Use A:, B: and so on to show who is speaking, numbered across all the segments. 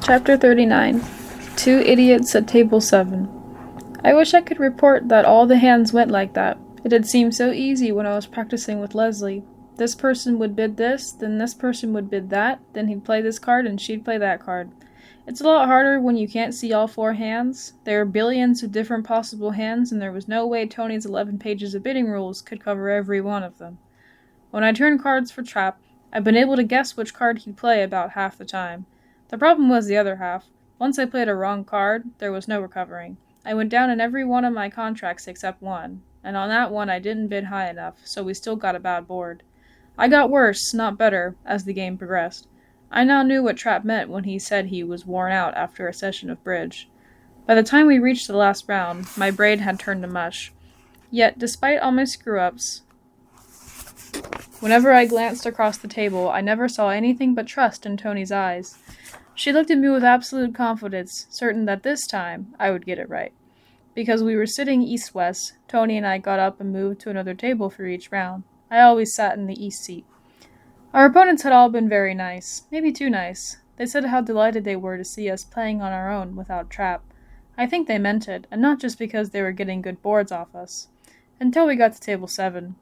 A: Chapter 39. Two Idiots at Table 7. I wish I could report that all the hands went like that. It had seemed so easy when I was practicing with Leslie. This person would bid this, then this person would bid that, then he'd play this card and she'd play that card. It's a lot harder when you can't see all four hands. There are billions of different possible hands, and there was no way Tony's 11 pages of bidding rules could cover every one of them. When I turned cards for trap, I've been able to guess which card he'd play about half the time. The problem was the other half. Once I played a wrong card, there was no recovering. I went down in every one of my contracts except one, and on that one I didn't bid high enough, so we still got a bad board. I got worse, not better, as the game progressed. I now knew what Trap meant when he said he was worn out after a session of bridge. By the time we reached the last round, my braid had turned to mush. Yet, despite all my screw-ups, whenever I glanced across the table, I never saw anything but trust in Tony's eyes. She looked at me with absolute confidence, certain that this time I would get it right. Because we were sitting east-west, Tony and I got up and moved to another table for each round. I always sat in the east seat. Our opponents had all been very nice, maybe too nice. They said how delighted they were to see us playing on our own without trap. I think they meant it, and not just because they were getting good boards off us. Until we got to table 7.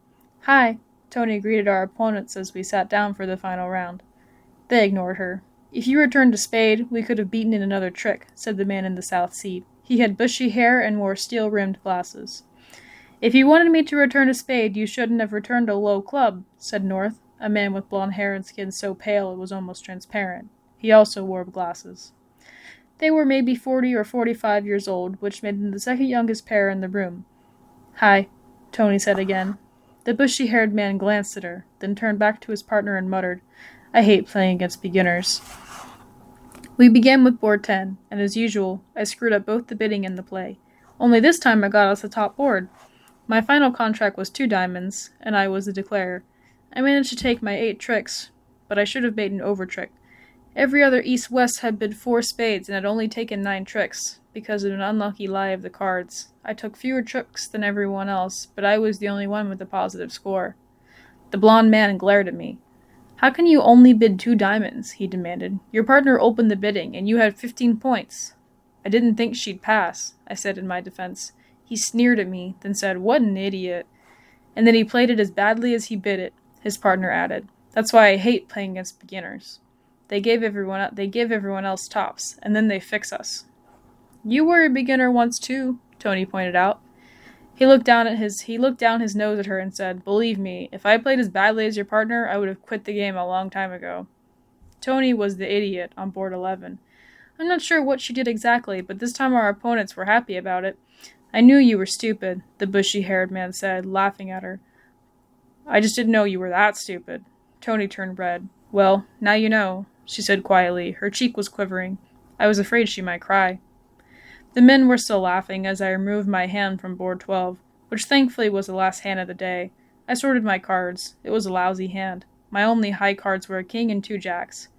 A: "Hi," Tony greeted our opponents as we sat down for the final round. They ignored her. "If you returned a spade, we could have beaten in another trick," said the man in the south seat. He had bushy hair and wore steel-rimmed glasses. "If you wanted me to return a spade, you shouldn't have returned a low club," said North, a man with blonde hair and skin so pale it was almost transparent. He also wore glasses. They were maybe 40 or 45 years old, which made them the second youngest pair in the room. "Hi," Tony said again. The bushy-haired man glanced at her, then turned back to his partner and muttered, "I hate playing against beginners." We began with board 10, and as usual, I screwed up both the bidding and the play. Only this time I got us the top board. My final contract was 2 diamonds, and I was the declarer. I managed to take my 8 tricks, but I should have made an over trick. Every other east-west had bid 4 spades and had only taken 9 tricks, because of an unlucky lie of the cards. I took fewer tricks than everyone else, but I was the only one with a positive score. The blonde man glared at me. "How can you only bid 2 diamonds?" he demanded. "Your partner opened the bidding, and you had 15 points. "I didn't think she'd pass," I said in my defense. He sneered at me, then said, "What an idiot." "And then he played it as badly as he bid it," his partner added. "That's why I hate playing against beginners. They give everyone else tops, and then they fix us." "You were a beginner once too," Tony pointed out. He looked down his nose at her and said, "Believe me, if I played as badly as your partner, I would have quit the game a long time ago." Tony was the idiot on board 11. I'm not sure what she did exactly, but this time our opponents were happy about it. "I knew you were stupid," the bushy-haired man said, laughing at her. "I just didn't know you were that stupid." Tony turned red. "Well, now you know," she said quietly. Her cheek was quivering. I was afraid she might cry. The men were still laughing as I removed my hand from board 12, which thankfully was the last hand of the day. I sorted my cards. It was a lousy hand. My only high cards were a king and 2 jacks.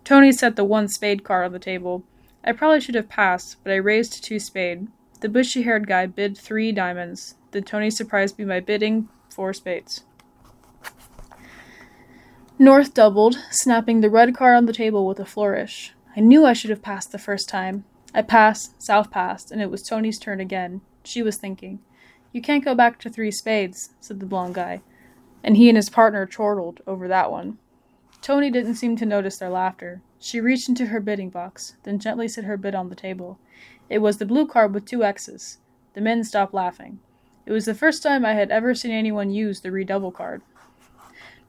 A: Tony set the 1 spade card on the table. I probably should have passed, but I raised to 2 spade. The bushy-haired guy bid 3 diamonds. Then Tony surprised me by bidding 4 spades. North doubled, snapping the red card on the table with a flourish. I knew I should have passed the first time. I passed, South passed, and it was Tony's turn again. She was thinking. "You can't go back to 3 spades," said the blonde guy, and he and his partner chortled over that one. Tony didn't seem to notice their laughter. She reached into her bidding box, then gently set her bid on the table. It was the blue card with 2 X's. The men stopped laughing. It was the first time I had ever seen anyone use the redouble card.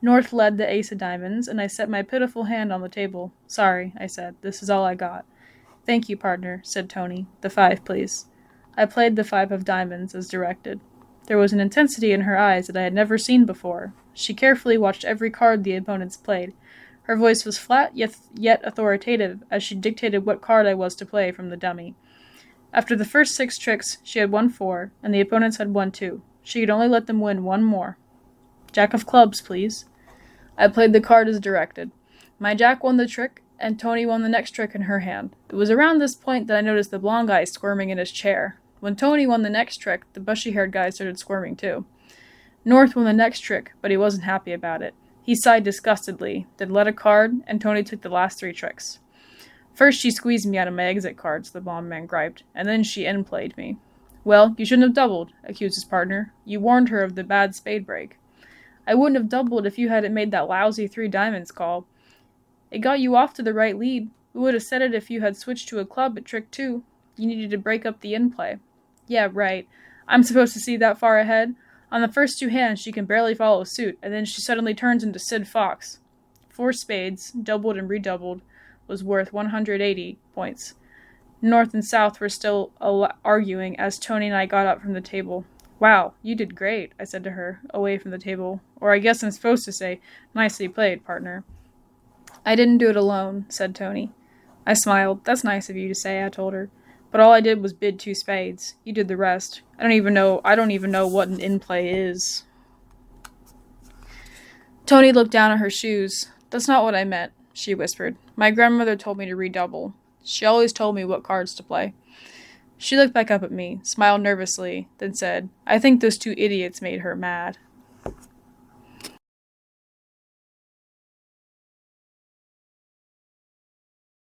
A: North led the ace of diamonds, and I set my pitiful hand on the table. "Sorry," I said. "This is all I got." "Thank you, partner," said Tony. "The 5, please." I played the 5 of diamonds as directed. There was an intensity in her eyes that I had never seen before. She carefully watched every card the opponents played. Her voice was flat yet authoritative as she dictated what card I was to play from the dummy. After the first 6 tricks, she had won 4, and the opponents had won 2. She could only let them win 1 more. "Jack of clubs, please." I played the card as directed. My jack won the trick, and Tony won the next trick in her hand. It was around this point that I noticed the blonde guy squirming in his chair. When Tony won the next trick, the bushy-haired guy started squirming too. North won the next trick, but he wasn't happy about it. He sighed disgustedly, then led a card, and Tony took the last 3 tricks. First she squeezed me out of my exit cards, the bomb man griped, and then she in-played me. Well, you shouldn't have doubled, accused his partner. You warned her of the bad spade break. I wouldn't have doubled if you hadn't made that lousy 3 diamonds call. It got you off to the right lead. We would have said it if you had switched to a club at trick 2. You needed to break up the in-play. Yeah, right. I'm supposed to see that far ahead? On the first 2 hands, she can barely follow suit, and then she suddenly turns into Sid Fox. 4 spades, doubled and redoubled, was worth 180 points. North and South were still arguing as Tony and I got up from the table. Wow, you did great, I said to her, away from the table. Or I guess I'm supposed to say, nicely played, partner. I didn't do it alone, said Tony. I smiled. That's nice of you to say, I told her. But all I did was bid 2 spades. You did the rest. I don't even know what an in-play is. Tony looked down at her shoes. That's not what I meant, she whispered. My grandmother told me to redouble. She always told me what cards to play. She looked back up at me, smiled nervously, then said, I think those 2 idiots made her mad.